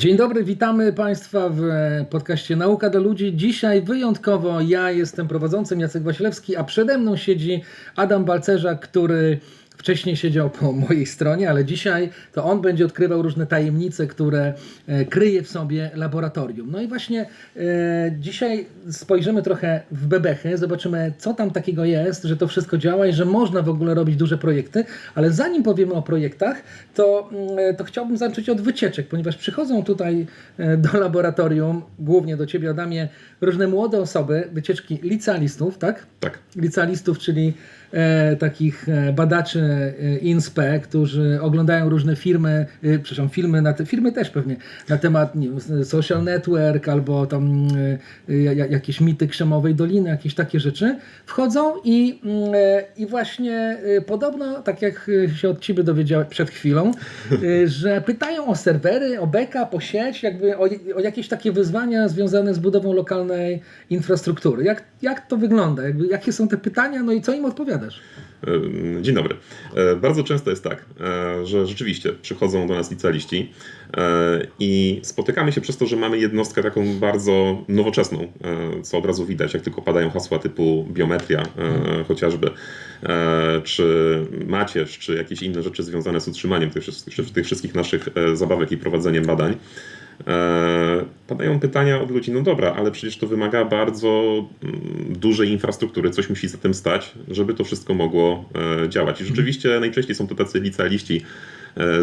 Dzień dobry, witamy Państwa w podcaście Nauka dla ludzi. Dzisiaj wyjątkowo ja jestem prowadzącym, Jacek Wasilewski, a przede mną siedzi Adam Balcerzak, który wcześniej siedział po mojej stronie, ale dzisiaj to on będzie odkrywał różne tajemnice, które kryje w sobie laboratorium. No i właśnie dzisiaj spojrzymy trochę w bebechy, zobaczymy, co tam takiego jest, że to wszystko działa i że można w ogóle robić duże projekty, ale zanim powiemy o projektach, to chciałbym zacząć od wycieczek, ponieważ przychodzą tutaj do laboratorium, głównie do Ciebie, Adamie, różne młode osoby, wycieczki licealistów, tak? Tak. Licealistów, czyli takich badaczy INSPE, którzy oglądają różne filmy filmy też pewnie, na temat, nie wiem, social network albo tam jakieś mity Krzemowej Doliny, jakieś takie rzeczy, wchodzą i właśnie podobno, tak jak się od Ciebie dowiedziałem przed chwilą, że pytają o serwery, o backup, o sieć, jakby o jakieś takie wyzwania związane z budową lokalnej infrastruktury. Jak to wygląda? Jakie są te pytania? No i co im odpowiadasz? Dzień dobry. Bardzo często jest tak, że rzeczywiście przychodzą do nas licealiści i spotykamy się przez to, że mamy jednostkę taką bardzo nowoczesną, co od razu widać, jak tylko padają hasła typu biometria chociażby, czy macierz, czy jakieś inne rzeczy związane z utrzymaniem tych wszystkich naszych zabawek i prowadzeniem badań. Padają pytania od ludzi, no dobra, ale przecież to wymaga bardzo dużej infrastruktury, coś musi za tym stać, żeby to wszystko mogło działać. I rzeczywiście najczęściej są to tacy licealiści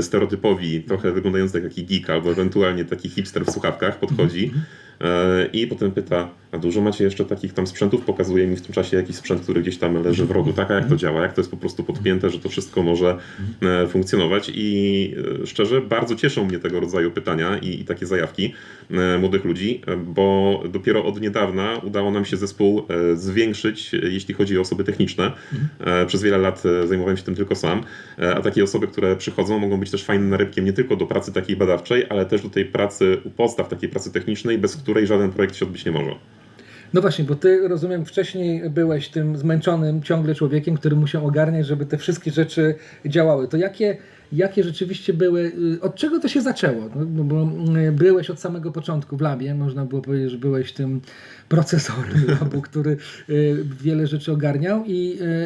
stereotypowi, trochę wyglądający jak taki geek albo ewentualnie taki hipster w słuchawkach podchodzi i potem pyta, a dużo macie jeszcze takich tam sprzętów? Pokazuje mi w tym czasie jakiś sprzęt, który gdzieś tam leży w rogu. Tak, a jak to działa? Jak to jest po prostu podpięte, że to wszystko może funkcjonować? I szczerze, bardzo cieszą mnie tego rodzaju pytania i takie zajawki młodych ludzi, bo dopiero od niedawna udało nam się zespół zwiększyć, jeśli chodzi o osoby techniczne. Przez wiele lat zajmowałem się tym tylko sam, a takie osoby, które przychodzą, mogą być też fajnym narybkiem nie tylko do pracy takiej badawczej, ale też do tej pracy u podstaw takiej pracy technicznej, bez której żaden projekt się odbyć nie może. No właśnie, bo Ty, rozumiem, wcześniej byłeś tym zmęczonym ciągle człowiekiem, który musiał ogarniać, żeby te wszystkie rzeczy działały. To jakie rzeczywiście były, od czego to się zaczęło? No bo byłeś od samego początku w labie, można było powiedzieć, że byłeś tym procesorem labu, który wiele rzeczy ogarniał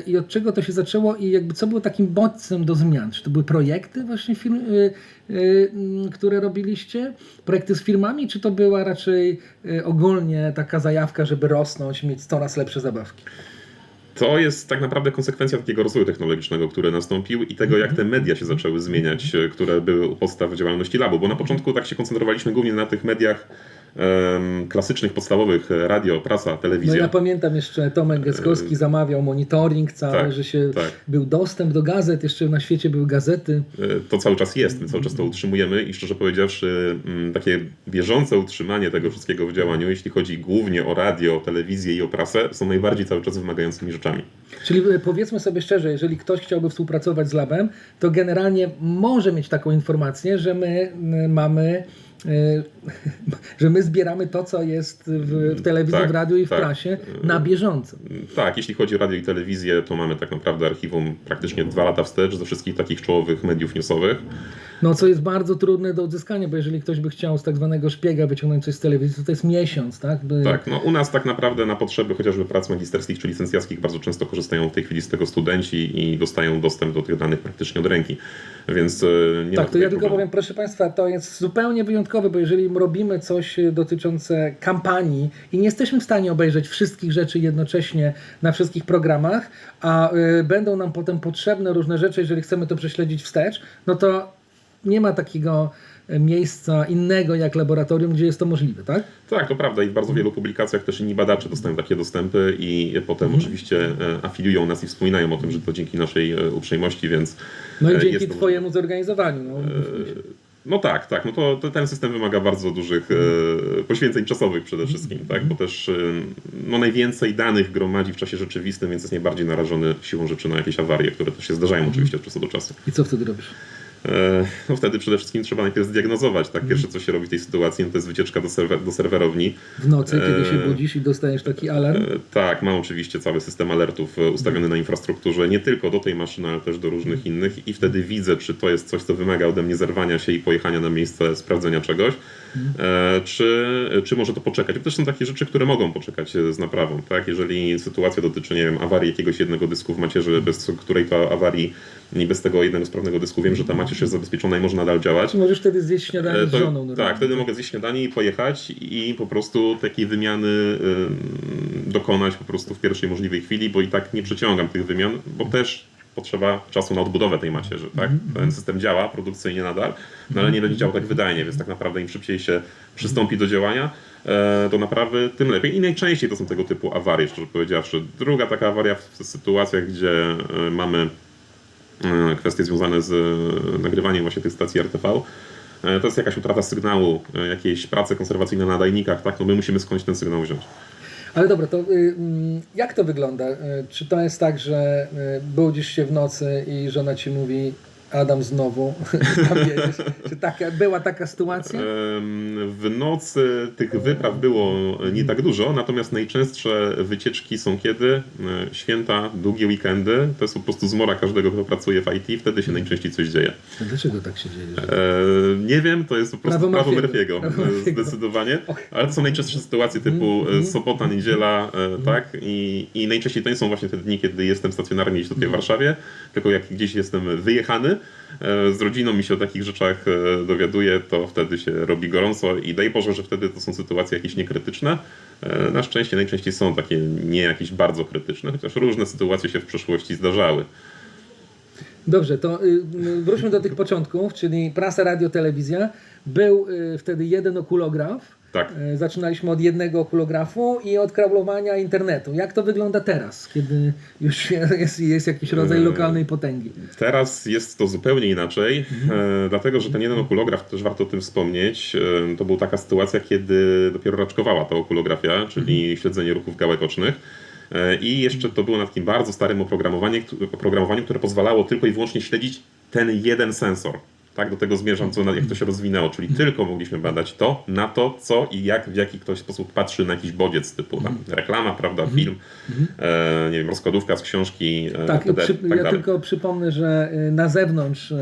i od czego to się zaczęło i jakby co było takim bodźcem do zmian? Czy to były projekty właśnie które robiliście? Projekty z firmami, czy to była raczej ogólnie taka zajawka, żeby rosnąć, mieć coraz lepsze zabawki? To jest tak naprawdę konsekwencja takiego rozwoju technologicznego, który nastąpił i tego, jak te media się zaczęły zmieniać, które były u podstaw działalności labu. Bo na początku tak się koncentrowaliśmy głównie na tych mediach klasycznych, podstawowych, radio, prasa, telewizja. No ja pamiętam jeszcze Tomek Geskowski zamawiał monitoring cały, tak, że się tak. Był dostęp do gazet, jeszcze na świecie były gazety. To cały czas jest, my cały czas to utrzymujemy i szczerze powiedziawszy takie bieżące utrzymanie tego wszystkiego w działaniu, jeśli chodzi głównie o radio, telewizję i o prasę, są najbardziej cały czas wymagającymi rzeczami. Czyli powiedzmy sobie szczerze, jeżeli ktoś chciałby współpracować z labem, to generalnie może mieć taką informację, że my mamy że my zbieramy to, co jest w telewizji, tak, w radiu i w tak. prasie na bieżąco. Tak, jeśli chodzi o radio i telewizję, to mamy tak naprawdę archiwum praktycznie 2 lata wstecz ze wszystkich takich czołowych mediów newsowych. No, co jest bardzo trudne do odzyskania, bo jeżeli ktoś by chciał z tak zwanego szpiega wyciągnąć coś z telewizji, to jest miesiąc, tak? Tak, no u nas tak naprawdę na potrzeby chociażby prac magisterskich czy licencjackich bardzo często korzystają w tej chwili z tego studenci i dostają dostęp do tych danych praktycznie od ręki, więc nie ma Tak, to ja tylko problemu. powiem, proszę Państwa, to jest zupełnie wyjątkowe, bo jeżeli robimy coś dotyczące kampanii i nie jesteśmy w stanie obejrzeć wszystkich rzeczy jednocześnie na wszystkich programach, a będą nam potem potrzebne różne rzeczy, jeżeli chcemy to prześledzić wstecz, no to nie ma takiego miejsca innego jak laboratorium, gdzie jest to możliwe, tak? Tak, to prawda i w bardzo wielu publikacjach też inni badacze dostają takie dostępy i potem oczywiście afiliują nas i wspominają o tym, że to dzięki naszej uprzejmości, więc... No i dzięki Twojemu zorganizowaniu. No tak, no to ten system wymaga bardzo dużych poświęceń czasowych przede wszystkim, tak? Bo też no najwięcej danych gromadzi w czasie rzeczywistym, więc jest najbardziej narażony siłą rzeczy na jakieś awarie, które też się zdarzają oczywiście od czasu do czasu. I co wtedy robisz? No wtedy przede wszystkim trzeba najpierw zdiagnozować, tak? Pierwsze co się robi w tej sytuacji, no to jest wycieczka do serwerowni. W nocy, kiedy się budzisz i dostajesz taki alarm? Tak, mam oczywiście cały system alertów ustawiony na infrastrukturze, nie tylko do tej maszyny, ale też do różnych innych i wtedy widzę, czy to jest coś, co wymaga ode mnie zerwania się i pojechania na miejsce sprawdzenia czegoś. czy może to poczekać. To też są takie rzeczy, które mogą poczekać z naprawą. Tak? Jeżeli sytuacja dotyczy, nie wiem, awarii jakiegoś jednego dysku w macierzy, bez której to awarii i bez tego jednego sprawnego dysku wiem, że ta macierz jest zabezpieczona i może nadal działać. Możesz wtedy zjeść śniadanie z żoną. Normalnie. Tak, wtedy mogę zjeść śniadanie i pojechać i po prostu takiej wymiany dokonać po prostu w pierwszej możliwej chwili, bo i tak nie przeciągam tych wymian, bo też potrzeba czasu na odbudowę tej macierzy. Tak? Ten system działa produkcyjnie nadal, no ale nie będzie działał tak wydajnie, więc tak naprawdę im szybciej się przystąpi do działania, do naprawy, tym lepiej. I najczęściej to są tego typu awarie, szczerze powiedziawszy. Druga taka awaria w sytuacjach, gdzie mamy kwestie związane z nagrywaniem właśnie tych stacji RTV, to jest jakaś utrata sygnału, jakieś prace konserwacyjne na nadajnikach, tak? No my musimy skądś ten sygnał wziąć. Ale dobra, to jak to wygląda? Czy to jest tak, że budzisz się w nocy i żona ci mówi: Adam, znowu tam jedziesz? Czy była taka sytuacja? W nocy tych wypraw było nie tak dużo, natomiast najczęstsze wycieczki są kiedy? Święta, długie weekendy. To jest po prostu zmora każdego, kto pracuje w IT. Wtedy się najczęściej coś dzieje. A dlaczego tak się dzieje? Nie wiem, to jest po prostu prawo Murphy'ego. Zdecydowanie. Okay. Ale to są najczęstsze sytuacje typu sobota, niedziela, tak? I najczęściej to nie są właśnie te dni, kiedy jestem stacjonarnie gdzieś tutaj w Warszawie, tylko jak gdzieś jestem wyjechany, z rodziną mi się o takich rzeczach dowiaduje, to wtedy się robi gorąco i daj Boże, że wtedy to są sytuacje jakieś niekrytyczne. Na szczęście najczęściej są takie nie jakieś bardzo krytyczne, chociaż różne sytuacje się w przeszłości zdarzały. Dobrze, to wróćmy do tych początków, czyli prasa, radio, telewizja. Był wtedy jeden okulograf. Tak. Zaczynaliśmy od jednego okulografu i od krablowania internetu. Jak to wygląda teraz, kiedy już jest jakiś rodzaj lokalnej potęgi? Teraz jest to zupełnie inaczej, dlatego że ten jeden okulograf, też warto o tym wspomnieć, to była taka sytuacja, kiedy dopiero raczkowała ta okulografia, czyli śledzenie ruchów gałek ocznych. I jeszcze to było na takim bardzo starym oprogramowaniu, które pozwalało tylko i wyłącznie śledzić ten jeden sensor. Tak, do tego zmierzam, jak to się rozwinęło, czyli tylko mogliśmy badać to, na to, co i jak, w jaki ktoś sposób patrzy na jakiś bodziec typu tam reklama, prawda, film, nie wiem, rozkładówka z książki, tak, PDF, tak ja dalej. tylko przypomnę, że na zewnątrz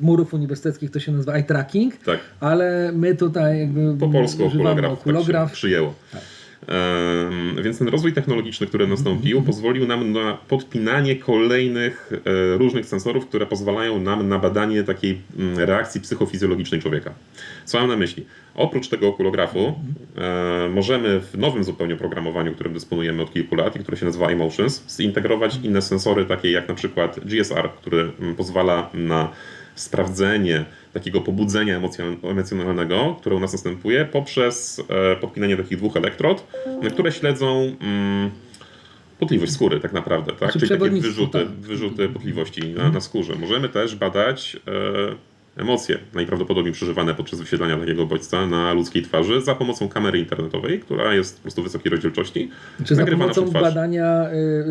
murów uniwersyteckich to się nazywa eye tracking, Tak. Ale my tutaj jakby Po polsku używamy okulograf tak się przyjęło. Tak. Więc ten rozwój technologiczny, który nastąpił, pozwolił nam na podpinanie kolejnych różnych sensorów, które pozwalają nam na badanie takiej reakcji psychofizjologicznej człowieka. Co mam na myśli? Oprócz tego okulografu możemy w nowym zupełnie oprogramowaniu, którym dysponujemy od kilku lat i które się nazywa iMotions, zintegrować inne sensory, takie jak na przykład GSR, który pozwala na sprawdzenie takiego pobudzenia emocjonalnego, które u nas następuje poprzez podpinanie takich dwóch elektrod, które śledzą potliwość skóry tak naprawdę, tak? Czyli takie wyrzuty potliwości na skórze. Możemy też badać emocje najprawdopodobniej przeżywane podczas wyświetlania takiego bodźca na ludzkiej twarzy za pomocą kamery internetowej, która jest po prostu wysokiej rozdzielczości. Czy za pomocą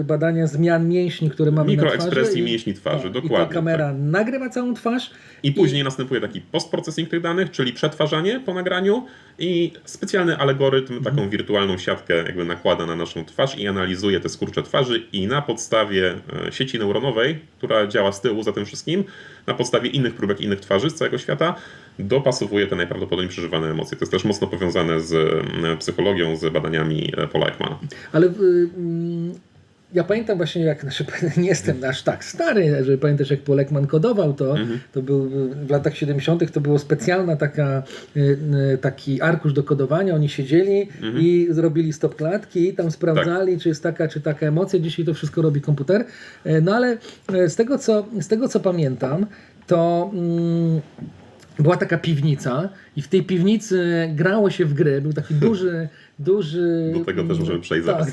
badania zmian mięśni, które mamy na twarzy. Mikroekspresji mięśni twarzy, dokładnie. I ta kamera nagrywa całą twarz. I później następuje taki postprocessing tych danych, czyli przetwarzanie po nagraniu i specjalny algorytm, taką wirtualną siatkę jakby nakłada na naszą twarz i analizuje te skurcze twarzy i na podstawie sieci neuronowej, która działa z tyłu za tym wszystkim, na podstawie innych próbek innych twarzy z całego świata dopasowuje te najprawdopodobniej przeżywane emocje. To jest też mocno powiązane z psychologią, z badaniami Paula Ekmana. Ale ja pamiętam właśnie, jak nie jestem aż tak stary, że pamiętasz, jak Paul Ekman kodował, to był w latach 70. to było specjalna taki arkusz do kodowania, oni siedzieli i zrobili stop klatki i tam sprawdzali, czy jest taka, czy taka emocja. Dzisiaj to wszystko robi komputer. No ale z tego co pamiętam, to była taka piwnica i w tej piwnicy grało się w gry. Był taki duży... Do tego też możemy przejść zaraz.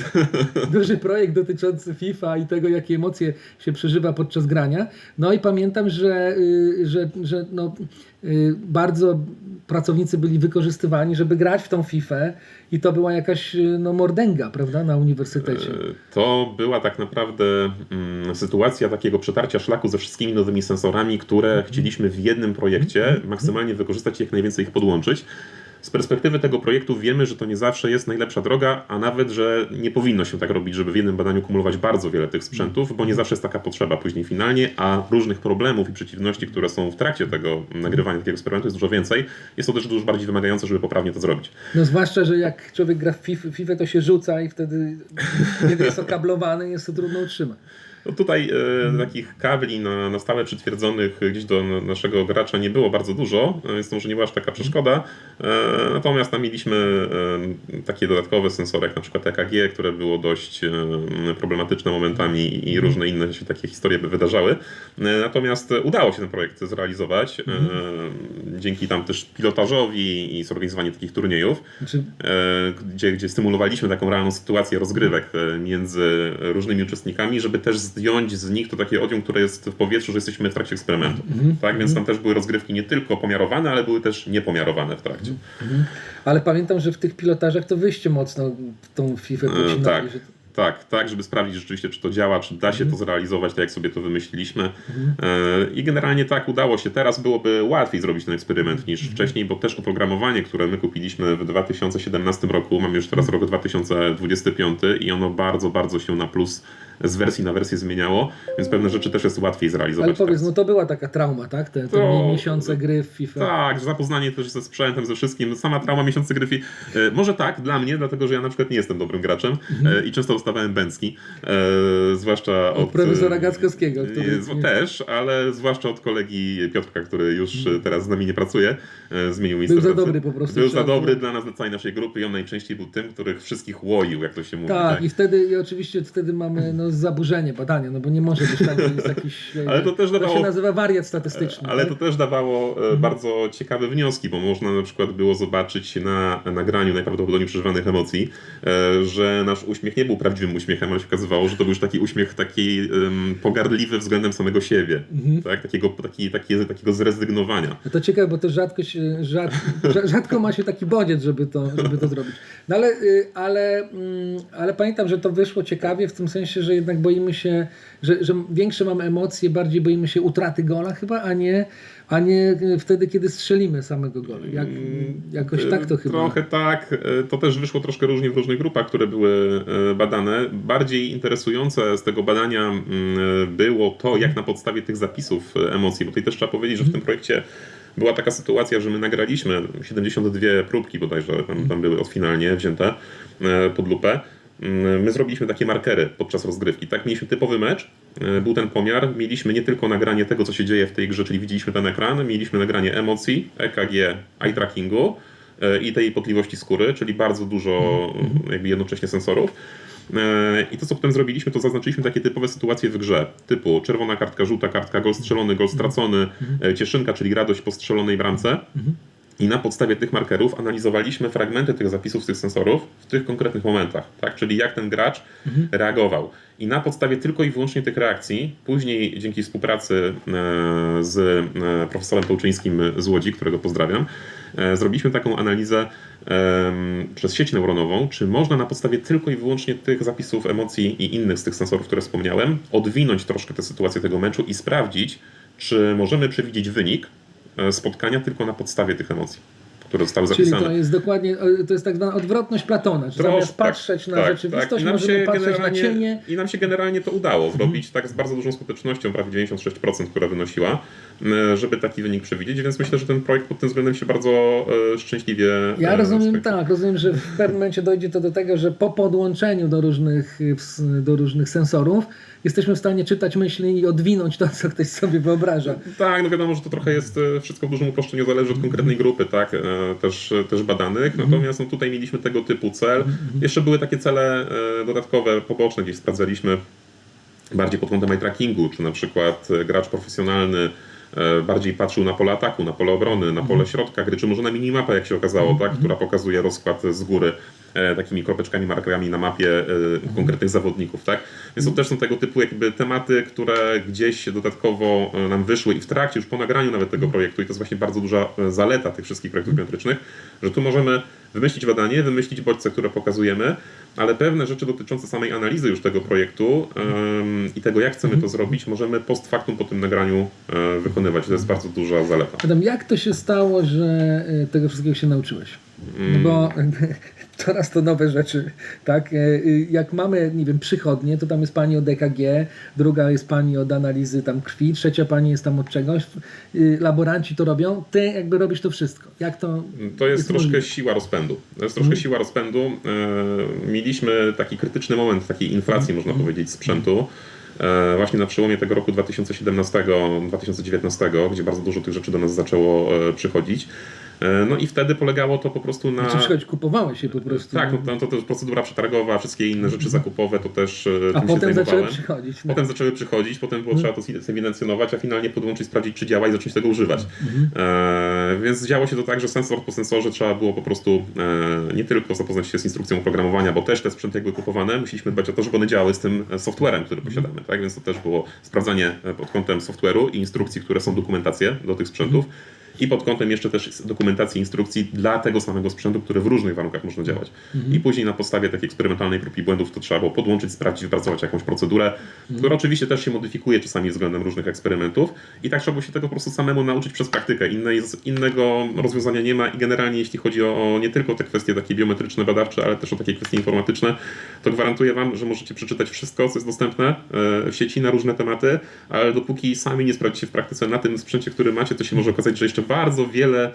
Duży projekt dotyczący FIFA i tego, jakie emocje się przeżywa podczas grania. No i pamiętam, że bardzo pracownicy byli wykorzystywani, żeby grać w tą FIFA i to była jakaś mordęga, prawda, na uniwersytecie. To była tak naprawdę sytuacja takiego przetarcia szlaku ze wszystkimi nowymi sensorami, które chcieliśmy w jednym projekcie maksymalnie wykorzystać i jak najwięcej ich podłączyć. z perspektywy tego projektu wiemy, że to nie zawsze jest najlepsza droga, a nawet, że nie powinno się tak robić, żeby w jednym badaniu kumulować bardzo wiele tych sprzętów, bo nie zawsze jest taka potrzeba później finalnie, a różnych problemów i przeciwności, które są w trakcie tego nagrywania takiego eksperymentu jest dużo więcej. Jest to też dużo bardziej wymagające, żeby poprawnie to zrobić. No zwłaszcza, że jak człowiek gra w FIFA, to się rzuca i wtedy, kiedy jest okablowany, jest to trudno utrzymać. No tutaj takich kabli na stałe przytwierdzonych gdzieś do naszego gracza nie było bardzo dużo, więc to może nie była aż taka przeszkoda. Natomiast tam mieliśmy takie dodatkowe sensory, jak na przykład EKG, które było dość problematyczne momentami i różne inne się takie historie by wydarzały. Natomiast udało się ten projekt zrealizować dzięki tam też pilotażowi i zorganizowaniu takich turniejów, gdzie stymulowaliśmy taką realną sytuację rozgrywek między różnymi uczestnikami, żeby też zdjąć z nich to takie odium, które jest w powietrzu, że jesteśmy w trakcie eksperymentu. Tak, więc tam też były rozgrywki nie tylko pomiarowane, ale były też niepomiarowane w trakcie. Ale pamiętam, że w tych pilotażach to wyście mocno tą FIFA pocinali. Tak. Tak, żeby sprawdzić rzeczywiście, czy to działa, czy da się to zrealizować, tak jak sobie to wymyśliliśmy. I generalnie tak udało się. Teraz byłoby łatwiej zrobić ten eksperyment niż wcześniej, bo też oprogramowanie, które my kupiliśmy w 2017 roku, mamy już teraz rok 2025 i ono bardzo, bardzo się na plus z wersji na wersję zmieniało, więc pewne rzeczy też jest łatwiej zrealizować. Ale powiedz, teraz. no to była taka trauma, tak? Te miesiące gry w FIFA. Tak, zapoznanie też ze sprzętem, ze wszystkim. Sama trauma miesiące gry może tak, dla mnie, dlatego że ja na przykład nie jestem dobrym graczem i często dostawałem bęcki, zwłaszcza od profesora Gackowskiego. Też, ale zwłaszcza od kolegi Piotrka, który już teraz z nami nie pracuje, zmienił miejsce Był za pracy. dobry po prostu. Był za dobry dla nas, dla całej naszej grupy i on najczęściej był tym, których wszystkich łoił, jak to się mówi. Tak, i oczywiście wtedy mamy zaburzenie badania, no bo nie może być tak, że jest jakiś... Ale to też dawało... To się nazywa wariat statystyczny. Ale tak? to też dawało bardzo ciekawe wnioski, bo można na przykład było zobaczyć na nagraniu najprawdopodobniej przeżywanych emocji, że nasz uśmiech nie był prawdziwym uśmiechem, ale się okazywało, że to był już taki uśmiech taki pogardliwy względem samego siebie, tak? Takiego zrezygnowania. No to ciekawe, bo to rzadko ma się taki bodziec, żeby to zrobić. No ale pamiętam, że to wyszło ciekawie w tym sensie, że jednak boimy się, że większe mamy emocje, bardziej boimy się utraty gola chyba, a nie wtedy, kiedy strzelimy samego gola. Jakoś tak to chyba. Trochę tak. To też wyszło troszkę różnie w różnych grupach, które były badane. Bardziej interesujące z tego badania było to, jak na podstawie tych zapisów emocji, bo tutaj też trzeba powiedzieć, że w tym projekcie była taka sytuacja, że my nagraliśmy 72 próbki bodajże, tam były finalnie wzięte pod lupę. My zrobiliśmy takie markery podczas rozgrywki. Tak, mieliśmy typowy mecz, był ten pomiar, mieliśmy nie tylko nagranie tego, co się dzieje w tej grze, czyli widzieliśmy ten ekran, mieliśmy nagranie emocji, EKG, eye trackingu i tej potliwości skóry, czyli bardzo dużo jakby jednocześnie sensorów. I to, co potem zrobiliśmy, to zaznaczyliśmy takie typowe sytuacje w grze, typu czerwona kartka, żółta kartka, gol strzelony, gol stracony, cieszynka, czyli radość po strzelonej bramce. I na podstawie tych markerów analizowaliśmy fragmenty tych zapisów z tych sensorów w tych konkretnych momentach, tak? Czyli jak ten gracz reagował. I na podstawie tylko i wyłącznie tych reakcji, później dzięki współpracy z profesorem Pełczyńskim z Łodzi, którego pozdrawiam, zrobiliśmy taką analizę przez sieć neuronową, czy można na podstawie tylko i wyłącznie tych zapisów emocji i innych z tych sensorów, które wspomniałem, odwinąć troszkę tę sytuację tego meczu i sprawdzić, czy możemy przewidzieć wynik spotkania tylko na podstawie tych emocji, które zostały zapisane. Czyli to jest dokładnie, to jest tak zwana odwrotność Platona, że zamiast patrzeć na rzeczywistość, możemy patrzeć na cienie. I nam się generalnie to udało zrobić tak z bardzo dużą skutecznością, prawie 96%, która wynosiła, żeby taki wynik przewidzieć, więc myślę, że ten projekt pod tym względem się bardzo szczęśliwie... Ja rozumiem, że w pewnym momencie dojdzie to do tego, że po podłączeniu do różnych sensorów jesteśmy w stanie czytać myśli i odwinąć to, co ktoś sobie wyobraża. Tak, no wiadomo, że to trochę jest wszystko w dużym uproszczeniu, zależy od konkretnej grupy, tak, też badanych, natomiast no, tutaj mieliśmy tego typu cel. Jeszcze były takie cele dodatkowe, poboczne, gdzieś sprawdzaliśmy bardziej pod kątem eye trackingu, czy na przykład gracz profesjonalny bardziej patrzył na pole ataku, na pole obrony, na pole środka gry, czy może na minimapę, jak się okazało, tak, która pokazuje rozkład z góry takimi kropeczkami, markerami na mapie konkretnych zawodników, tak? Więc to też są tego typu jakby tematy, które gdzieś dodatkowo nam wyszły i w trakcie, już po nagraniu nawet tego projektu, i to jest właśnie bardzo duża zaleta tych wszystkich projektów biometrycznych, że tu możemy wymyślić badanie, wymyślić bodźce, które pokazujemy, ale pewne rzeczy dotyczące samej analizy już tego projektu i tego, jak chcemy to zrobić, możemy post factum po tym nagraniu wykonywać. To jest bardzo duża zaleta. Adam, jak to się stało, że tego wszystkiego się nauczyłeś? No bo coraz to nowe rzeczy, tak? Jak mamy, nie wiem, przychodnie, to tam jest pani od EKG, druga jest pani od analizy tam krwi, trzecia pani jest tam od czegoś. Laboranci to robią, ty jakby robisz to wszystko. Jak to To jest troszkę możliwe? siła rozpędu. To jest troszkę siła rozpędu. Mieliśmy taki krytyczny moment takiej inflacji, można powiedzieć, sprzętu. Właśnie na przełomie tego roku 2017-2019, gdzie bardzo dużo tych rzeczy do nas zaczęło przychodzić. No i wtedy polegało to po prostu na... Znaczy przychodź, kupowałeś się po prostu. Tak, no to też procedura przetargowa, wszystkie inne rzeczy zakupowe, to też A tym się potem zaczęły zajmowałem. przychodzić. No. Potem zaczęły przychodzić, potem było trzeba to zewidencjonować, a finalnie podłączyć, sprawdzić, czy działa i zacząć tego używać. Więc działo się to tak, że sensor po sensorze trzeba było po prostu nie tylko zapoznać się z instrukcją oprogramowania, bo też te sprzęty jakby kupowane, musieliśmy dbać o to, żeby one działały z tym softwarem, który posiadamy. Tak? Więc to też było sprawdzanie pod kątem software'u i instrukcji, które są dokumentacje do tych sprzętów. I pod kątem jeszcze też dokumentacji instrukcji dla tego samego sprzętu, który w różnych warunkach można działać. I później na podstawie takiej eksperymentalnej prób i błędów to trzeba było podłączyć, sprawdzić, wypracować jakąś procedurę, która oczywiście też się modyfikuje czasami względem różnych eksperymentów. I tak trzeba było się tego po prostu samemu nauczyć przez praktykę. Innego rozwiązania nie ma i generalnie jeśli chodzi o nie tylko te kwestie takie biometryczne, badawcze, ale też o takie kwestie informatyczne, to gwarantuję Wam, że możecie przeczytać wszystko, co jest dostępne w sieci na różne tematy, ale dopóki sami nie sprawdzicie w praktyce na tym sprzęcie, który macie, to się może okazać, że jeszcze bardzo wiele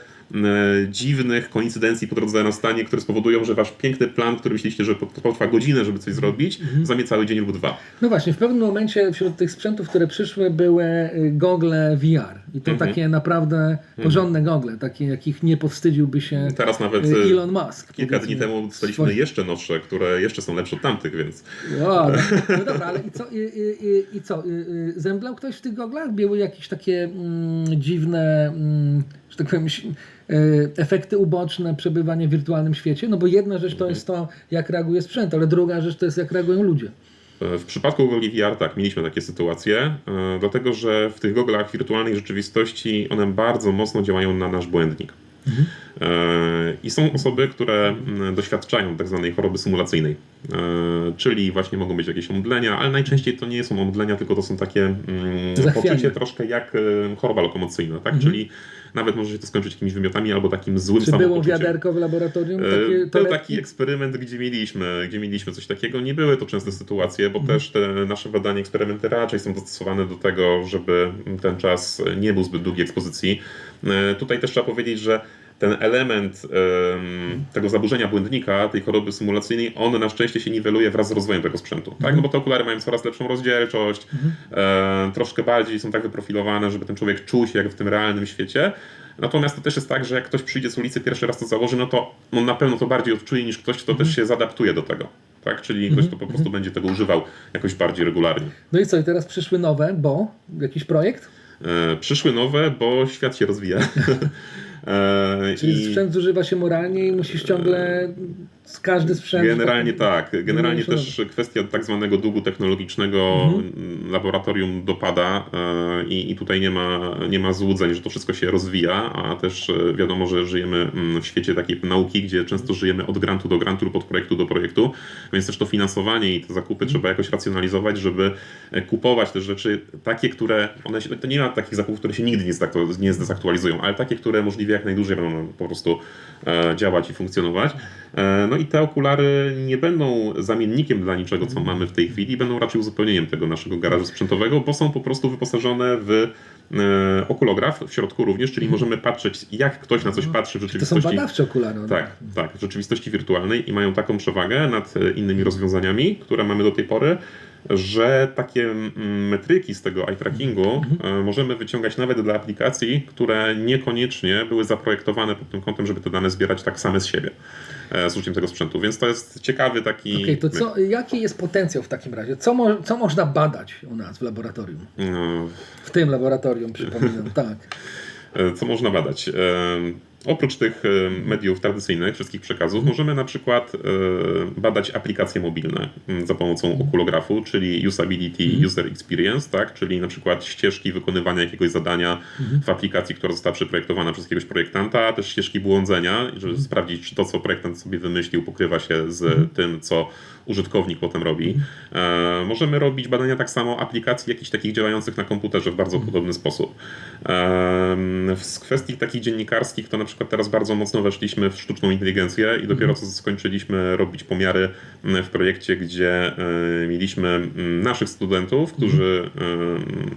dziwnych koincydencji po drodze nastanie, które spowodują, że wasz piękny plan, który myśleliście, że potrwa godzinę, żeby coś zrobić, zajmie cały dzień lub dwa. No właśnie, w pewnym momencie wśród tych sprzętów, które przyszły, były gogle VR. I to takie naprawdę porządne gogle, takie jakich nie powstydziłby się Teraz nawet Elon Musk. kilka dni temu dostaliśmy jeszcze nowsze, które jeszcze są lepsze od tamtych, więc... Wow, no dobra, ale i co? Zemdlał ktoś w tych goglach? Były jakieś takie dziwne, że tak powiem, efekty uboczne przebywania w wirtualnym świecie? No bo jedna rzecz to jest to, jak reaguje sprzęt, ale druga rzecz to jest, jak reagują ludzie. W przypadku gogli VR tak, mieliśmy takie sytuacje, dlatego że w tych goglach wirtualnej rzeczywistości one bardzo mocno działają na nasz błędnik. I są osoby, które doświadczają tak zwanej choroby symulacyjnej, czyli właśnie mogą być jakieś omdlenia, ale najczęściej to nie są omdlenia, tylko to są takie poczucie troszkę jak choroba lokomocyjna, tak? Czyli nawet może się to skończyć jakimiś wymiotami albo takim złym Czy było samopoczuciem. wiaderko w laboratorium? Był taki eksperyment, gdzie mieliśmy coś takiego. Nie były to częste sytuacje, bo też te nasze badania, eksperymenty raczej są dostosowane do tego, żeby ten czas nie był zbyt długi ekspozycji. Tutaj też trzeba powiedzieć, że ten element tego zaburzenia błędnika, tej choroby symulacyjnej, on na szczęście się niweluje wraz z rozwojem tego sprzętu. Tak? No bo te okulary mają coraz lepszą rozdzielczość, troszkę bardziej są tak wyprofilowane, żeby ten człowiek czuł się jak w tym realnym świecie. Natomiast to też jest tak, że jak ktoś przyjdzie z ulicy, pierwszy raz to założy, no to on na pewno to bardziej odczuje niż ktoś, kto też się zaadaptuje do tego. Tak? Czyli ktoś, kto po prostu będzie tego używał jakoś bardziej regularnie. No i co, i teraz przyszły nowe, bo jakiś projekt? Przyszły nowe, bo świat się rozwija. Czyli sprzęt zużywa się moralnie i musisz ciągle każdy sprzęt... Generalnie tak. Generalnie też kwestia tak zwanego długu technologicznego laboratorium dopada i tutaj nie ma złudzeń, że to wszystko się rozwija, a też wiadomo, że żyjemy w świecie takiej nauki, gdzie często żyjemy od grantu do grantu lub od projektu do projektu, więc też to finansowanie i te zakupy trzeba jakoś racjonalizować, żeby kupować te rzeczy takie, które to nie ma takich zakupów, które się nigdy nie zdezaktualizują, ale takie, które możliwie jak najdłużej będą po prostu działać i funkcjonować. No i te okulary nie będą zamiennikiem dla niczego, co mamy w tej chwili, będą raczej uzupełnieniem tego naszego garażu sprzętowego, bo są po prostu wyposażone w okulograf w środku również, czyli możemy patrzeć, jak ktoś na coś patrzy w rzeczywistości. To są badawcze okulary. Tak, w rzeczywistości wirtualnej i mają taką przewagę nad innymi rozwiązaniami, które mamy do tej pory, że takie metryki z tego eye trackingu możemy wyciągać nawet dla aplikacji, które niekoniecznie były zaprojektowane pod tym kątem, żeby te dane zbierać tak same z siebie z użyciem tego sprzętu, więc to jest ciekawy taki... Okej, to jaki jest potencjał w takim razie? Co można badać u nas w laboratorium? W tym laboratorium, przypominam, tak. Co można badać? Oprócz tych mediów tradycyjnych, wszystkich przekazów, możemy na przykład badać aplikacje mobilne za pomocą okulografu, czyli usability, user experience, tak? Czyli na przykład ścieżki wykonywania jakiegoś zadania w aplikacji, która została przeprojektowana przez jakiegoś projektanta, też ścieżki błądzenia, żeby sprawdzić, czy to, co projektant sobie wymyślił, pokrywa się z tym, co użytkownik potem robi. Możemy robić badania tak samo aplikacji jakichś takich działających na komputerze w bardzo podobny sposób. Z kwestii takich dziennikarskich to na przykład teraz bardzo mocno weszliśmy w sztuczną inteligencję i dopiero co skończyliśmy robić pomiary w projekcie, gdzie mieliśmy naszych studentów, którzy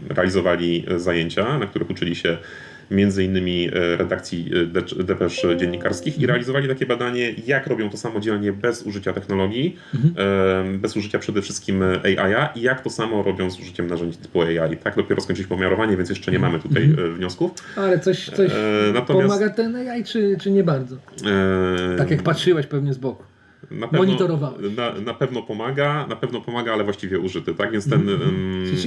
realizowali zajęcia, na których uczyli się między innymi redakcji depesz dziennikarskich i realizowali takie badanie, jak robią to samodzielnie bez użycia technologii, bez użycia przede wszystkim AI-a i jak to samo robią z użyciem narzędzi typu AI. Tak, dopiero skończyliśmy pomiarowanie, więc jeszcze nie mamy tutaj wniosków. Ale coś pomaga ten AI, czy nie bardzo? Tak jak patrzyłeś pewnie z boku. Monitorowałeś. Na pewno pomaga, ale właściwie użyty, tak? Więc ten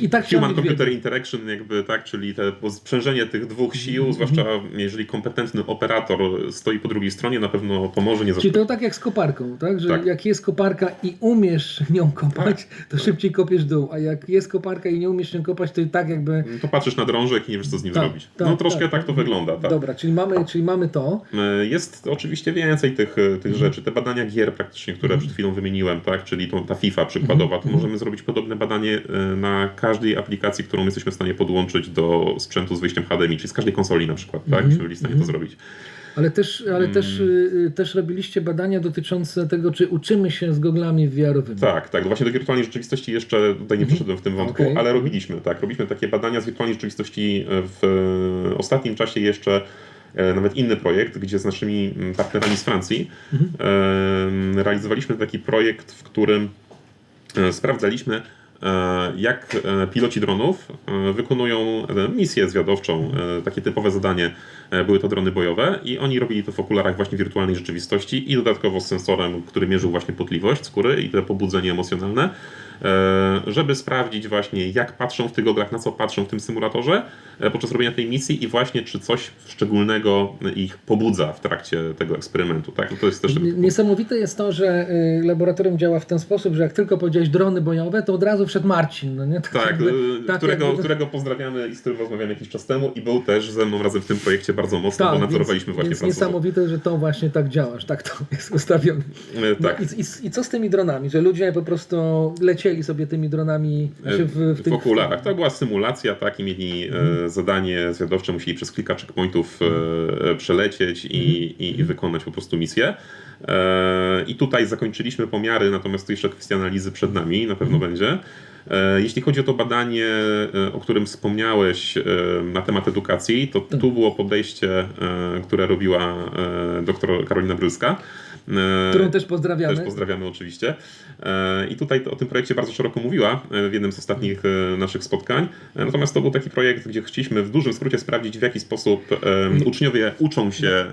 I tak human-computer interaction jakby, tak, czyli sprzężenie tych dwóch sił, zwłaszcza jeżeli kompetentny operator stoi po drugiej stronie, na pewno pomoże. Czyli to tak jak z koparką, tak? Że jak jest koparka i umiesz nią kopać, to szybciej kopiesz dół, a jak jest koparka i nie umiesz nią kopać, to i tak jakby... To patrzysz na drążek i nie wiesz, co z nim zrobić. Troszkę tak to wygląda. Tak. Dobra, czyli mamy to. Jest oczywiście więcej tych rzeczy. Te badania gier praktycznie, które przed chwilą wymieniłem, tak, czyli ta FIFA przykładowa, to możemy zrobić podobne badanie na każdej aplikacji, którą jesteśmy w stanie podłączyć do sprzętu z wyjściem HDMI, czyli z każdej konsoli na przykład, tak, byśmy byli w stanie to zrobić. Ale też robiliście badania dotyczące tego, czy uczymy się z goglami VR-owymi. Tak. Właśnie do wirtualnej rzeczywistości jeszcze tutaj nie przeszedłem w tym wątku, ale robiliśmy takie badania z wirtualnej rzeczywistości w ostatnim czasie jeszcze. Nawet inny projekt, gdzie z naszymi partnerami z Francji realizowaliśmy taki projekt, w którym sprawdzaliśmy, jak piloci dronów wykonują misję zwiadowczą, takie typowe zadanie. Były to drony bojowe i oni robili to w okularach właśnie wirtualnej rzeczywistości i dodatkowo z sensorem, który mierzył właśnie potliwość skóry i to pobudzenie emocjonalne, żeby sprawdzić właśnie, jak patrzą w tych goglach, na co patrzą w tym symulatorze podczas robienia tej misji i właśnie czy coś szczególnego ich pobudza w trakcie tego eksperymentu. Tak? To jest też... Niesamowite jest to, że laboratorium działa w ten sposób, że jak tylko powiedziałeś drony bojowe, to od razu wszedł Marcin. No nie? Którego pozdrawiamy i z którym rozmawiałem jakiś czas temu i był też ze mną razem w tym projekcie bardzo mocno, bo nadzorowaliśmy właśnie Francuzów. Niesamowite, że to właśnie tak działasz, tak to jest ustawione. Tak. No i co z tymi dronami? Że ludzie po prostu lecieli sobie tymi dronami w okularach. To była symulacja, tak, i mieli zadanie zwiadowcze, musieli przez kilka checkpointów przelecieć i wykonać po prostu misję. I tutaj zakończyliśmy pomiary, natomiast tu jeszcze kwestia analizy przed nami, na pewno będzie. Jeśli chodzi o to badanie, o którym wspomniałeś na temat edukacji, to tu było podejście, które robiła dr Karolina Brylska. Którą też pozdrawiamy. Też pozdrawiamy oczywiście. I tutaj o tym projekcie bardzo szeroko mówiła w jednym z ostatnich naszych spotkań. Natomiast to był taki projekt, gdzie chcieliśmy w dużym skrócie sprawdzić, w jaki sposób uczniowie uczą się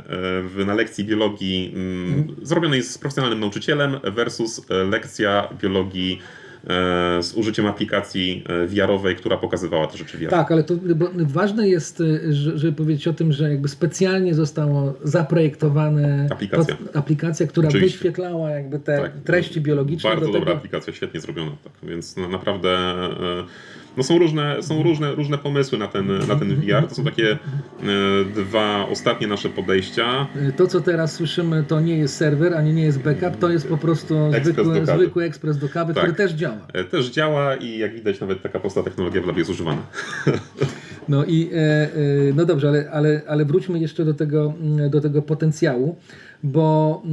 na lekcji biologii zrobionej z profesjonalnym nauczycielem versus lekcja biologii z użyciem aplikacji VR-owej, która pokazywała te rzeczy VR. Tak, ale to ważne jest, żeby powiedzieć o tym, że jakby specjalnie została zaprojektowana aplikacja, która wyświetlała jakby te treści biologiczne. Bardzo dobra aplikacja, świetnie zrobiona. Tak. Więc naprawdę są różne pomysły na ten VR. To są takie dwa ostatnie nasze podejścia. To, co teraz słyszymy, to nie jest serwer, ani nie jest backup, to jest po prostu zwykły ekspres do kawy, który też działa. Też działa i jak widać nawet taka prosta technologia w labie jest używana. No dobrze, ale wróćmy jeszcze do tego potencjału, bo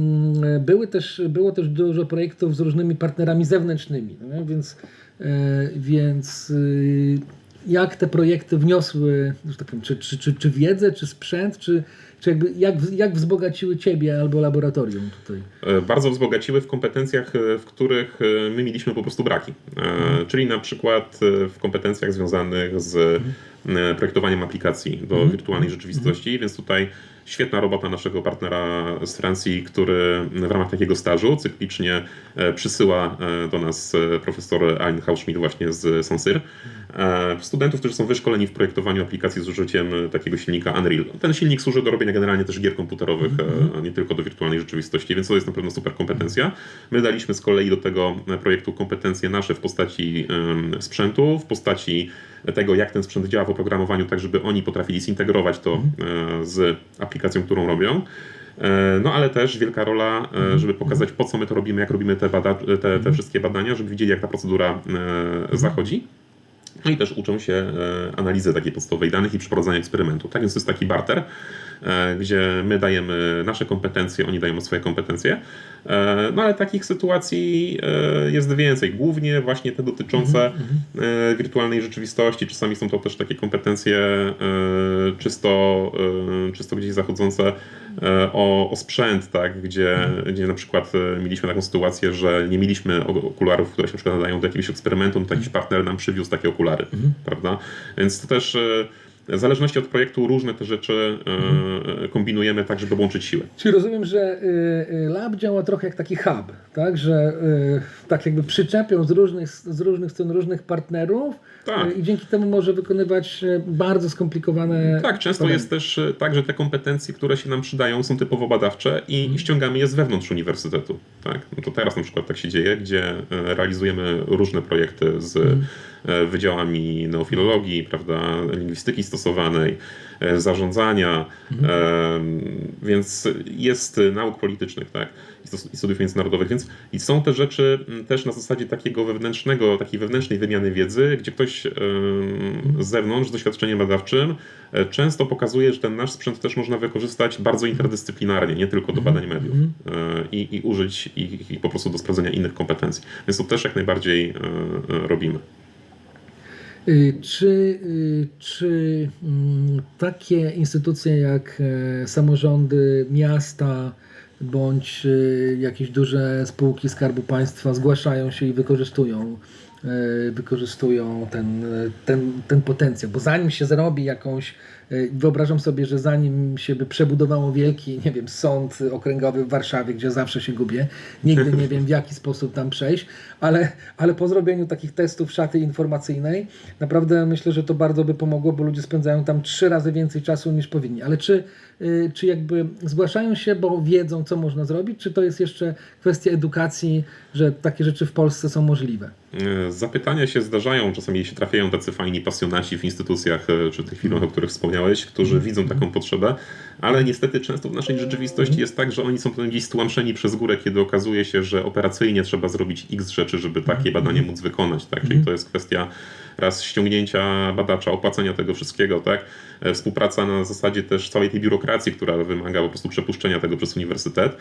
było też dużo projektów z różnymi partnerami zewnętrznymi, no, więc jak te projekty wniosły, czy wiedzę, czy sprzęt, czy jakby jak wzbogaciły Ciebie albo laboratorium tutaj? Bardzo wzbogaciły w kompetencjach, w których my mieliśmy po prostu braki. Czyli na przykład w kompetencjach związanych z projektowaniem aplikacji do wirtualnej rzeczywistości, więc tutaj świetna robota naszego partnera z Francji, który w ramach takiego stażu cyklicznie przysyła do nas profesor Aline Hauschmidt właśnie z Saint-Cyr studentów, którzy są wyszkoleni w projektowaniu aplikacji z użyciem takiego silnika Unreal. Ten silnik służy do robienia generalnie też gier komputerowych, a nie tylko do wirtualnej rzeczywistości, więc to jest na pewno super kompetencja. My daliśmy z kolei do tego projektu kompetencje nasze w postaci sprzętu, w postaci tego, jak ten sprzęt działa w oprogramowaniu, tak żeby oni potrafili zintegrować to z aplikacją, którą robią. No ale też wielka rola, żeby pokazać, po co my to robimy, jak robimy te wszystkie badania, żeby widzieli, jak ta procedura zachodzi. No i też uczą się analizy takiej podstawowej danych i przeprowadzania eksperymentu. Tak więc to jest taki barter, gdzie my dajemy nasze kompetencje, oni dają swoje kompetencje. No ale takich sytuacji jest więcej. Głównie właśnie te dotyczące wirtualnej rzeczywistości. Czasami są to też takie kompetencje czysto gdzieś zachodzące o sprzęt, tak? Gdzie na przykład mieliśmy taką sytuację, że nie mieliśmy okularów, które się na przykład nadają do jakiegoś eksperymentu, no to jakiś partner nam przywiózł takie okulary, prawda? Więc to też w zależności od projektu różne te rzeczy kombinujemy tak, żeby łączyć siły. Czyli rozumiem, że Lab działa trochę jak taki hub, tak? Że tak jakby przyczepią z różnych stron różnych partnerów i dzięki temu może wykonywać bardzo skomplikowane... Tak, często jest też tak, że te kompetencje, które się nam przydają, są typowo badawcze i ściągamy je z wewnątrz uniwersytetu. Tak? No to teraz na przykład tak się dzieje, gdzie realizujemy różne projekty z wydziałami neofilologii, prawda, lingwistyki stosowanej, zarządzania, więc jest nauk politycznych, tak, i studiów międzynarodowych, więc i są te rzeczy też na zasadzie takiej wewnętrznej wymiany wiedzy, gdzie ktoś z zewnątrz z doświadczeniem badawczym często pokazuje, że ten nasz sprzęt też można wykorzystać bardzo interdyscyplinarnie, nie tylko do badań mediów i użyć ich po prostu do sprawdzenia innych kompetencji. Więc to też jak najbardziej robimy. Czy takie instytucje jak samorządy, miasta bądź jakieś duże spółki Skarbu Państwa zgłaszają się i wykorzystują ten potencjał? Bo zanim się zrobi wyobrażam sobie, że zanim się by przebudowało wielki, nie wiem, sąd okręgowy w Warszawie, gdzie zawsze się gubię, nigdy nie wiem w jaki sposób tam przejść, ale po zrobieniu takich testów szaty informacyjnej naprawdę myślę, że to bardzo by pomogło, bo ludzie spędzają tam 3 razy więcej czasu niż powinni. Ale czy jakby zgłaszają się, bo wiedzą, co można zrobić, czy to jest jeszcze kwestia edukacji, że takie rzeczy w Polsce są możliwe? Zapytania się zdarzają, czasami się trafiają tacy fajni pasjonaci w instytucjach czy tych firmach, o których wspomniałeś, którzy widzą taką potrzebę, ale niestety często w naszej rzeczywistości jest tak, że oni są potem gdzieś stłamszeni przez górę, kiedy okazuje się, że operacyjnie trzeba zrobić X rzeczy, żeby takie badanie móc wykonać. Tak? Czyli to jest kwestia raz ściągnięcia badacza, opłacenia tego wszystkiego, tak? Współpraca na zasadzie też całej tej biurokracji, która wymaga po prostu przepuszczenia tego przez uniwersytet.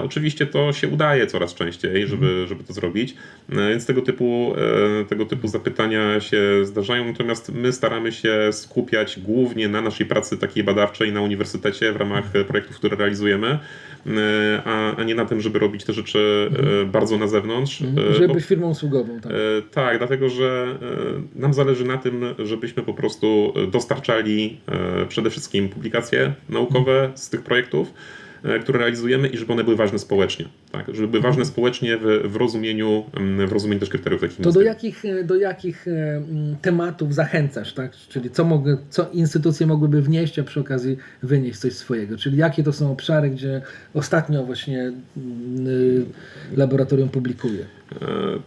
Oczywiście to się udaje coraz częściej, żeby to zrobić, więc tego typu zapytania się zdarzają, natomiast my staramy się skupiać głównie na naszej pracy takiej badawczej na uniwersytecie w ramach projektów, które realizujemy, a nie na tym, żeby robić te rzeczy bardzo na zewnątrz. Żeby być firmą usługową. Tak. Tak, dlatego że nam zależy na tym, żebyśmy po prostu dostarczali przede wszystkim publikacje naukowe z tych projektów, które realizujemy i żeby one były ważne społecznie. Tak? Żeby były ważne społecznie w rozumieniu też kryteriów takich. To do jakich tematów zachęcasz, tak? Czyli co instytucje mogłyby wnieść, a przy okazji wynieść coś swojego? Czyli jakie to są obszary, gdzie ostatnio właśnie laboratorium publikuje?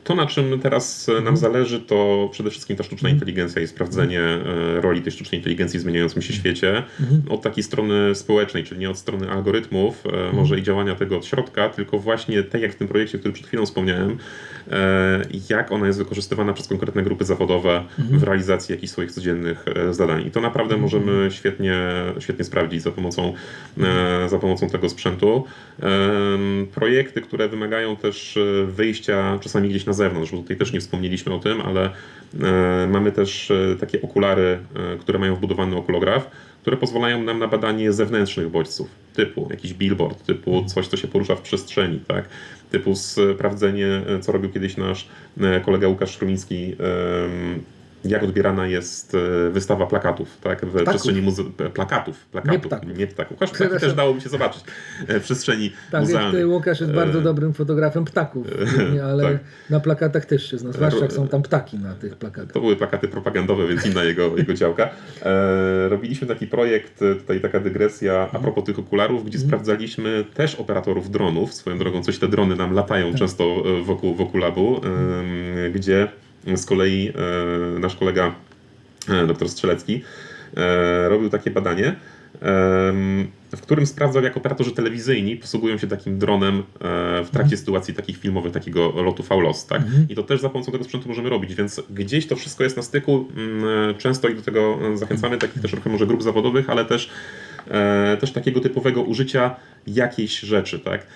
To, na czym teraz nam zależy, to przede wszystkim ta sztuczna inteligencja i sprawdzenie roli tej sztucznej inteligencji w zmieniającym się świecie od takiej strony społecznej, czyli nie od strony algorytmów, może i działania tego od środka, tylko właśnie tak jak w tym projekcie, który przed chwilą wspomniałem, jak ona jest wykorzystywana przez konkretne grupy zawodowe w realizacji jakichś swoich codziennych zadań. I to naprawdę możemy świetnie sprawdzić za pomocą tego sprzętu. Projekty, które wymagają też wyjścia czasami gdzieś na zewnątrz, bo tutaj też nie wspomnieliśmy o tym, ale mamy też takie okulary, które mają wbudowany okulograf, które pozwalają nam na badanie zewnętrznych bodźców, typu jakiś billboard, typu coś, co się porusza w przestrzeni, tak? Typu sprawdzenie, co robił kiedyś nasz kolega Łukasz Szrumiński, jak odbierana jest wystawa plakatów, tak? W przestrzeni plakatów. Nie ptaków. Chociaż ptaki też dałoby się zobaczyć w przestrzeni muzealnej. Łukasz jest bardzo dobrym fotografem ptaków, ale tak. Na plakatach też się zna, zwłaszcza jak są tam ptaki na tych plakatach. To były plakaty propagandowe, więc inna jego działka. Robiliśmy taki projekt, tutaj taka dygresja a propos tych okularów, gdzie sprawdzaliśmy też operatorów dronów. Swoją drogą coś te drony nam latają często wokół labu, gdzie z kolei nasz kolega dr Strzelecki robił takie badanie w którym sprawdzał, jak operatorzy telewizyjni posługują się takim dronem w trakcie sytuacji takich filmowych, takiego lotu FAULOS, tak? I to też za pomocą tego sprzętu możemy robić, więc gdzieś to wszystko jest na styku. Często i do tego zachęcamy, takich też trochę może grup zawodowych, ale też takiego typowego użycia jakiejś rzeczy, tak?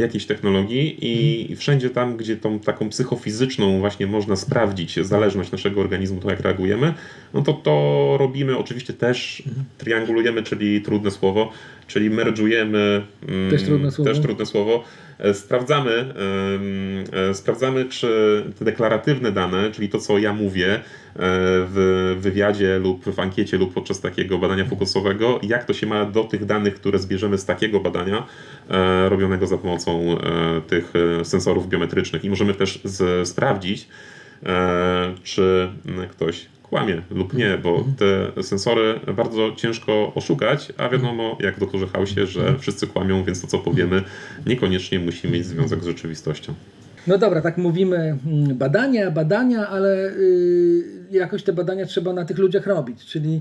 Jakiejś technologii i wszędzie tam, gdzie tą taką psychofizyczną właśnie można sprawdzić zależność naszego organizmu, to jak reagujemy, no to robimy. Oczywiście też triangulujemy, czyli trudne słowo, czyli merge'ujemy, też trudne słowo. Sprawdzamy, czy te deklaratywne dane, czyli to, co ja mówię w wywiadzie lub w ankiecie lub podczas takiego badania fokusowego, jak to się ma do tych danych, które zbierzemy z takiego badania robionego za pomocą tych sensorów biometrycznych. I możemy też sprawdzić, czy ktoś kłamie lub nie, bo te sensory bardzo ciężko oszukać, a wiadomo, jak w doktorze Hausie, że wszyscy kłamią, więc to, co powiemy, niekoniecznie musi mieć związek z rzeczywistością. No dobra, tak mówimy badania, ale jakoś te badania trzeba na tych ludziach robić, czyli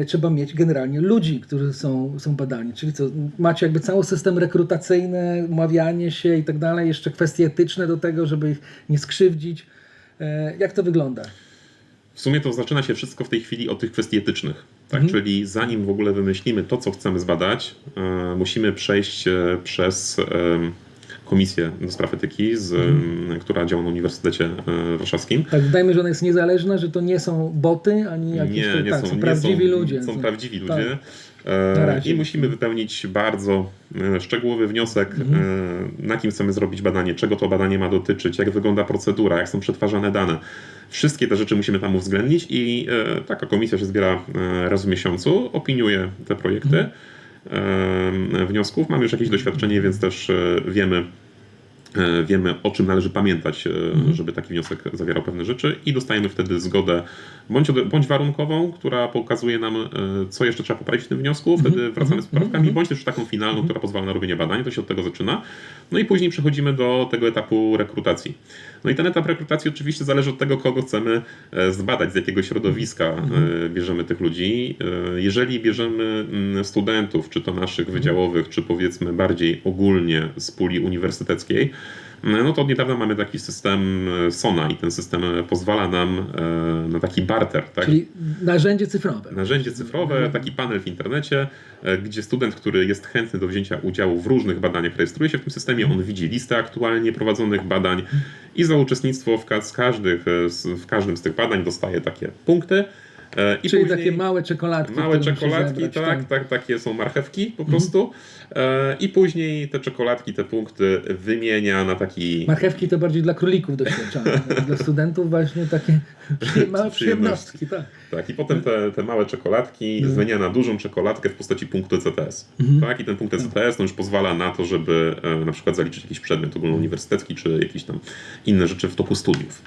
trzeba mieć generalnie ludzi, którzy są badani, czyli co, macie jakby cały system rekrutacyjny, umawianie się i tak dalej, jeszcze kwestie etyczne do tego, żeby ich nie skrzywdzić. Jak to wygląda? W sumie to zaczyna się wszystko w tej chwili od tych kwestii etycznych. Tak? Czyli zanim w ogóle wymyślimy to, co chcemy zbadać, musimy przejść przez komisję do spraw etyki, która działa na Uniwersytecie Warszawskim. Tak, dodajmy, że ona jest niezależna, że to nie są boty, ani jakieś są prawdziwi ludzie. Są prawdziwi ludzie. I musimy wypełnić bardzo szczegółowy wniosek, na kim chcemy zrobić badanie, czego to badanie ma dotyczyć, jak wygląda procedura, jak są przetwarzane dane. Wszystkie te rzeczy musimy tam uwzględnić i taka komisja się zbiera raz w miesiącu, opiniuje te projekty wniosków. Mamy już jakieś doświadczenie, więc też wiemy, o czym należy pamiętać, żeby taki wniosek zawierał pewne rzeczy i dostajemy wtedy zgodę bądź warunkową, która pokazuje nam, co jeszcze trzeba poprawić w tym wniosku, wtedy wracamy z poprawkami, bądź też taką finalną, która pozwala na robienie badań, to się od tego zaczyna. No i później przechodzimy do tego etapu rekrutacji. No i ten etap rekrutacji oczywiście zależy od tego, kogo chcemy zbadać, z jakiego środowiska bierzemy tych ludzi. Jeżeli bierzemy studentów, czy to naszych wydziałowych, czy powiedzmy bardziej ogólnie z puli uniwersyteckiej, no to od niedawna mamy taki system SONA i ten system pozwala nam na taki barter. Tak? Czyli narzędzie cyfrowe. Narzędzie cyfrowe, taki panel w internecie, gdzie student, który jest chętny do wzięcia udziału w różnych badaniach, rejestruje się w tym systemie, on widzi listę aktualnie prowadzonych badań i za uczestnictwo w każdym z tych badań dostaje takie punkty. Czyli takie małe czekoladki. Małe czekoladki, tak, takie są marchewki po prostu. I później te czekoladki, te punkty wymienia na taki... Marchewki to bardziej dla królików doświadczalne. Dla studentów właśnie takie małe przyjemnostki. Tak, i potem te małe czekoladki zmienia na dużą czekoladkę w postaci punktu ECTS. Tak? I ten punkt ECTS już pozwala na to, żeby na przykład zaliczyć jakiś przedmiot ogólnouniwersytecki, czy jakieś tam inne rzeczy w toku studiów.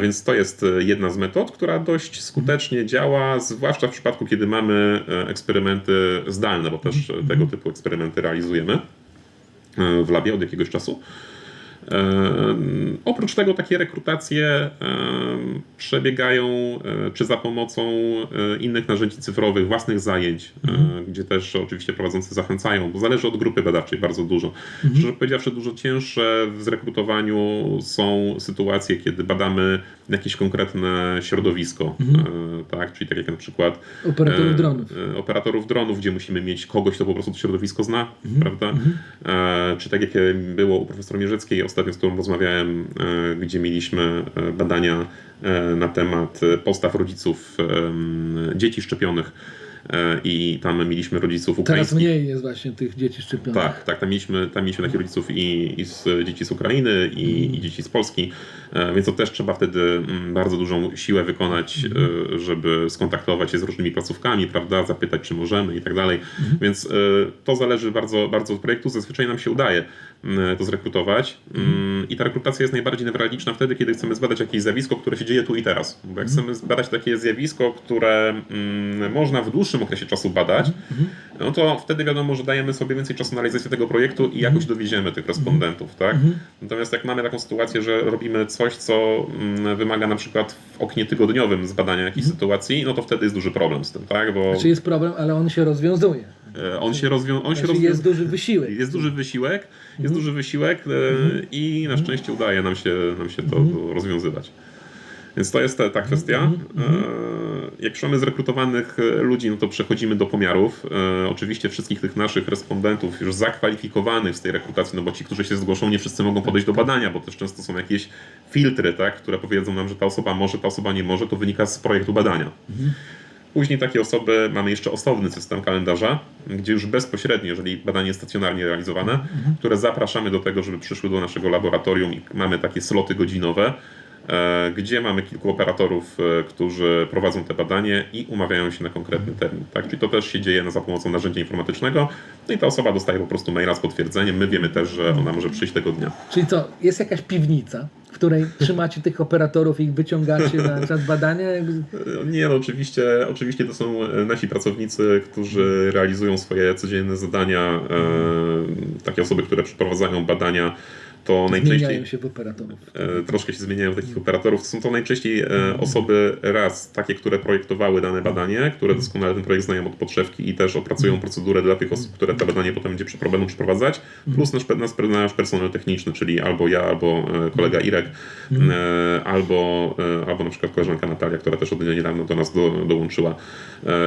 Więc to jest jedna z metod, która dość skutecznie działa, zwłaszcza w przypadku, kiedy mamy eksperymenty zdalne, bo też tego typu eksperymenty realizujemy w labie od jakiegoś czasu. Oprócz tego takie rekrutacje przebiegają czy za pomocą innych narzędzi cyfrowych, własnych zajęć, gdzie też oczywiście prowadzący zachęcają, bo zależy od grupy badawczej bardzo dużo. Szczerze powiedziawszy, dużo cięższe w zrekrutowaniu są sytuacje, kiedy badamy jakieś konkretne środowisko, tak? Czyli tak jak na przykład operatorów dronów, gdzie musimy mieć kogoś, kto po prostu to środowisko zna, prawda? Czy tak jak było u profesora Mierzeckiej ostatnio, z którą rozmawiałem, gdzie mieliśmy badania na temat postaw rodziców dzieci szczepionych i tam mieliśmy rodziców ukraińskich. Teraz mniej jest właśnie tych dzieci szczepionych. Tak, tam mieliśmy takich rodziców i dzieci z Ukrainy i dzieci z Polski, więc to też trzeba wtedy bardzo dużą siłę wykonać, żeby skontaktować się z różnymi placówkami, prawda, zapytać, czy możemy i tak dalej. Więc to zależy bardzo, bardzo od projektu. Zazwyczaj nam się udaje to zrekrutować i ta rekrutacja jest najbardziej newralgiczna wtedy, kiedy chcemy zbadać jakieś zjawisko, które się dzieje tu i teraz. Bo jak chcemy zbadać takie zjawisko, które można w dłuższym okresie czasu badać, no to wtedy wiadomo, że dajemy sobie więcej czasu na realizację tego projektu i jakoś dowieziemy tych respondentów, tak? Natomiast jak mamy taką sytuację, że robimy coś, co wymaga na przykład w oknie tygodniowym zbadania jakiejś sytuacji, no to wtedy jest duży problem z tym, tak? Znaczy jest problem, ale on się rozwiązuje. On się Znaczy jest duży wysiłek. Jest duży wysiłek, i na szczęście udaje nam się to rozwiązywać. Więc to jest ta kwestia. Jak już mamy zrekrutowanych ludzi, no to przechodzimy do pomiarów. Oczywiście wszystkich tych naszych respondentów już zakwalifikowanych z tej rekrutacji, no bo ci, którzy się zgłoszą, nie wszyscy mogą podejść do badania, bo też często są jakieś filtry, tak, które powiedzą nam, że ta osoba może, ta osoba nie może, to wynika z projektu badania. Później takie osoby, mamy jeszcze osobny system kalendarza, gdzie już bezpośrednio, jeżeli badanie jest stacjonarnie realizowane, które zapraszamy do tego, żeby przyszły do naszego laboratorium i mamy takie sloty godzinowe, gdzie mamy kilku operatorów, którzy prowadzą te badanie i umawiają się na konkretny termin. Tak? Czyli to też się dzieje za pomocą narzędzia informatycznego, no i ta osoba dostaje po prostu maila z potwierdzeniem. My wiemy też, że ona może przyjść tego dnia. Czyli co, jest jakaś piwnica, w której trzymacie tych operatorów i ich wyciągacie na czas badania? Nie, no oczywiście to są nasi pracownicy, którzy realizują swoje codzienne zadania, takie osoby, które przeprowadzają badania. To najczęściej Zmieniają się w operatorów. Troszkę się zmieniają w takich operatorów. Są to najczęściej osoby takie, które projektowały dane badanie, które doskonale ten projekt znają od podszewki i też opracują procedurę dla tych osób, które to badanie potem będą przeprowadzać, plus nasz personel techniczny, czyli albo ja, albo kolega Irek, albo na przykład koleżanka Natalia, która też od niedawno do nas dołączyła.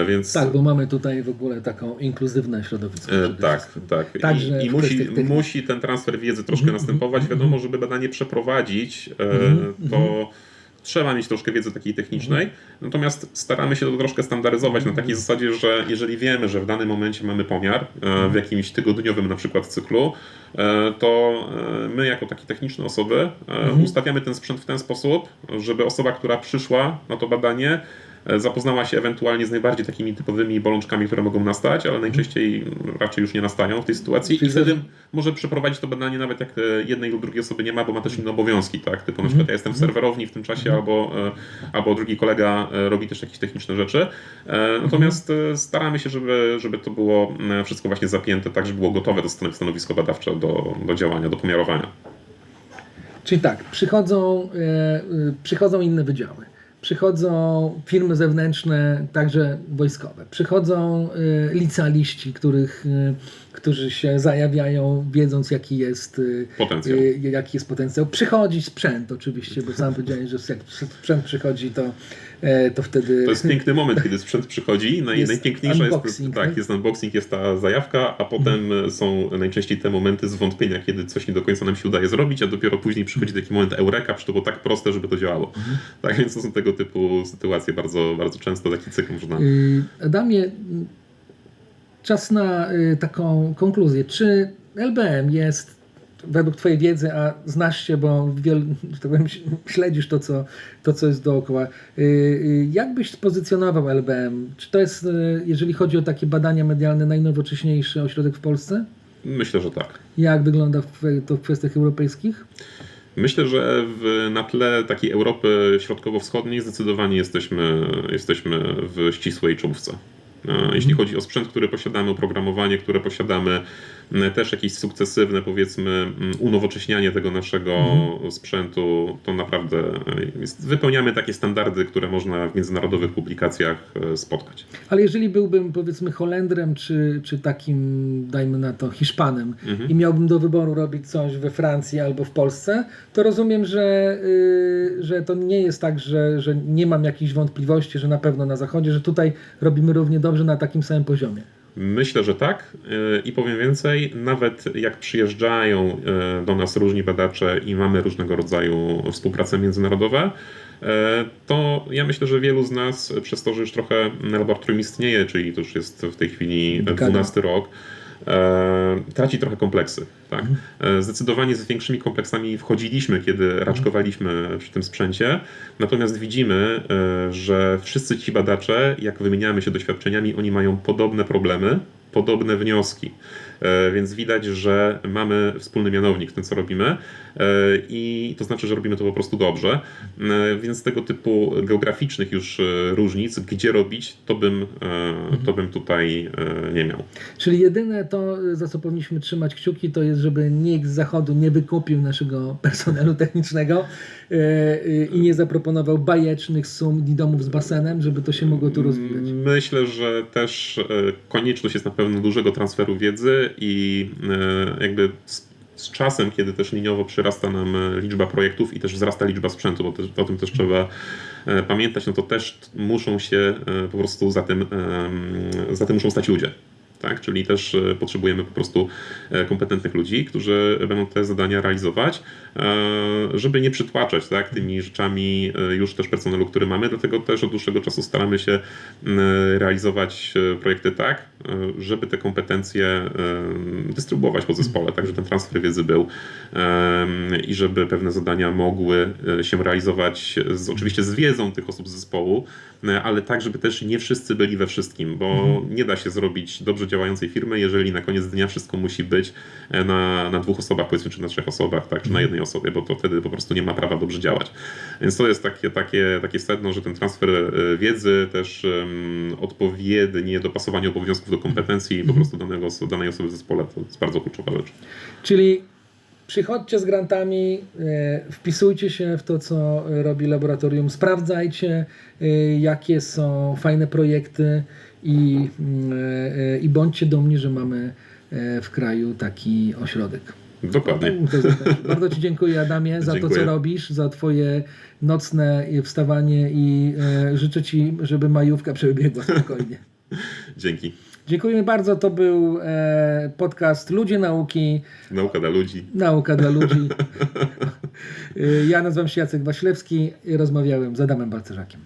Więc... Tak, bo mamy tutaj w ogóle taką inkluzywne środowisko. Tak. Także I musi ten transfer wiedzy troszkę następować. Wiadomo, żeby badanie przeprowadzić, to trzeba mieć troszkę wiedzy takiej technicznej, natomiast staramy się to troszkę standaryzować na takiej zasadzie, że jeżeli wiemy, że w danym momencie mamy pomiar w jakimś tygodniowym na przykład cyklu, to my jako takie techniczne osoby ustawiamy ten sprzęt w ten sposób, żeby osoba, która przyszła na to badanie, zapoznała się ewentualnie z najbardziej takimi typowymi bolączkami, które mogą nastać, ale najczęściej raczej już nie nastają w tej sytuacji i wtedy może przeprowadzić to badanie nawet jak jednej lub drugiej osoby nie ma, bo ma też inne obowiązki, tak? Typu na przykład ja jestem w serwerowni w tym czasie albo drugi kolega robi też jakieś techniczne rzeczy. Natomiast staramy się, żeby to było wszystko właśnie zapięte tak, żeby było gotowe to stanowisko badawcze do działania, do pomiarowania. Czyli tak, przychodzą inne wydziały. Przychodzą firmy zewnętrzne, także wojskowe. Przychodzą licealiści, którzy się zajawiają, wiedząc jaki jest potencjał. Przychodzi sprzęt oczywiście, bo sam powiedziałeś, że jak sprzęt przychodzi, to wtedy... To jest piękny moment, kiedy sprzęt przychodzi. Najpiękniejsza jest unboxing, jest ta zajawka, a potem są najczęściej te momenty zwątpienia, kiedy coś nie do końca nam się udaje zrobić, a dopiero później przychodzi taki moment eureka, że to było tak proste, żeby to działało. Tak więc to są tego typu sytuacje bardzo, bardzo często, taki cykl można... Adamie, czas na taką konkluzję. Czy LBM jest według Twojej wiedzy, a znasz się, bo że tak powiem, śledzisz to, co jest dookoła. Jak byś spozycjonował LBM? Czy to jest, jeżeli chodzi o takie badania medialne, najnowocześniejszy ośrodek w Polsce? Myślę, że tak. Jak wygląda to w kwestiach europejskich? Myślę, że na tle takiej Europy Środkowo-Wschodniej zdecydowanie jesteśmy w ścisłej czołówce. Jeśli chodzi o sprzęt, który posiadamy, oprogramowanie, które posiadamy, też jakieś sukcesywne, powiedzmy, unowocześnianie tego naszego sprzętu, to naprawdę wypełniamy takie standardy, które można w międzynarodowych publikacjach spotkać. Ale jeżeli byłbym, powiedzmy, Holendrem, czy takim, dajmy na to, Hiszpanem i miałbym do wyboru robić coś we Francji albo w Polsce, to rozumiem, że to nie jest tak, że nie mam jakichś wątpliwości, że na pewno na Zachodzie, że tutaj robimy równie dobrze na takim samym poziomie. Myślę, że tak i powiem więcej, nawet jak przyjeżdżają do nas różni badacze i mamy różnego rodzaju współprace międzynarodowe, to ja myślę, że wielu z nas przez to, że już trochę laboratorium istnieje, czyli to już jest w tej chwili 12 rok, traci trochę kompleksy. Tak? Zdecydowanie z większymi kompleksami wchodziliśmy, kiedy raczkowaliśmy przy tym sprzęcie, natomiast widzimy, że wszyscy ci badacze, jak wymieniamy się doświadczeniami, oni mają podobne problemy, podobne wnioski. Więc widać, że mamy wspólny mianownik w tym, co robimy i to znaczy, że robimy to po prostu dobrze. Więc tego typu geograficznych już różnic, gdzie robić, to bym tutaj nie miał. Czyli jedyne to, za co powinniśmy trzymać kciuki, to jest, żeby nikt z zachodu nie wykupił naszego personelu technicznego i nie zaproponował bajecznych sum i domów z basenem, żeby to się mogło tu rozwijać. Myślę, że też konieczność jest na pewno dużego transferu wiedzy i jakby z czasem, kiedy też liniowo przyrasta nam liczba projektów i też wzrasta liczba sprzętu, bo też, o tym też trzeba pamiętać, no to też muszą się po prostu za tym muszą stać ludzie. Tak? Czyli też potrzebujemy po prostu kompetentnych ludzi, którzy będą te zadania realizować, żeby nie przytłaczać, tak, tymi rzeczami już też personelu, który mamy. Dlatego też od dłuższego czasu staramy się realizować projekty tak, żeby te kompetencje dystrybuować po zespole, tak, żeby ten transfer wiedzy był i żeby pewne zadania mogły się realizować oczywiście z wiedzą tych osób z zespołu, ale tak, żeby też nie wszyscy byli we wszystkim, bo nie da się zrobić dobrze działającej firmy, jeżeli na koniec dnia wszystko musi być na 2 osobach, powiedzmy, czy na 3 osobach, tak, czy na 1 osobie, bo to wtedy po prostu nie ma prawa dobrze działać. Więc to jest takie sedno, że ten transfer wiedzy, też odpowiednie dopasowanie obowiązków do kompetencji po prostu danej osoby w zespole, to jest bardzo kluczowa rzecz. Czyli przychodźcie z grantami, wpisujcie się w to, co robi laboratorium, sprawdzajcie, jakie są fajne projekty i bądźcie dumni, że mamy w kraju taki ośrodek. Dokładnie. Bardzo Ci dziękuję, Adamie, za to, co robisz, za Twoje nocne wstawanie i życzę Ci, żeby majówka przebiegła spokojnie. Dzięki. Dziękuję bardzo. To był podcast Ludzie Nauki. Nauka dla ludzi. Nauka dla ludzi. Ja nazywam się Jacek Waślewski i rozmawiałem z Adamem Balcerzakiem.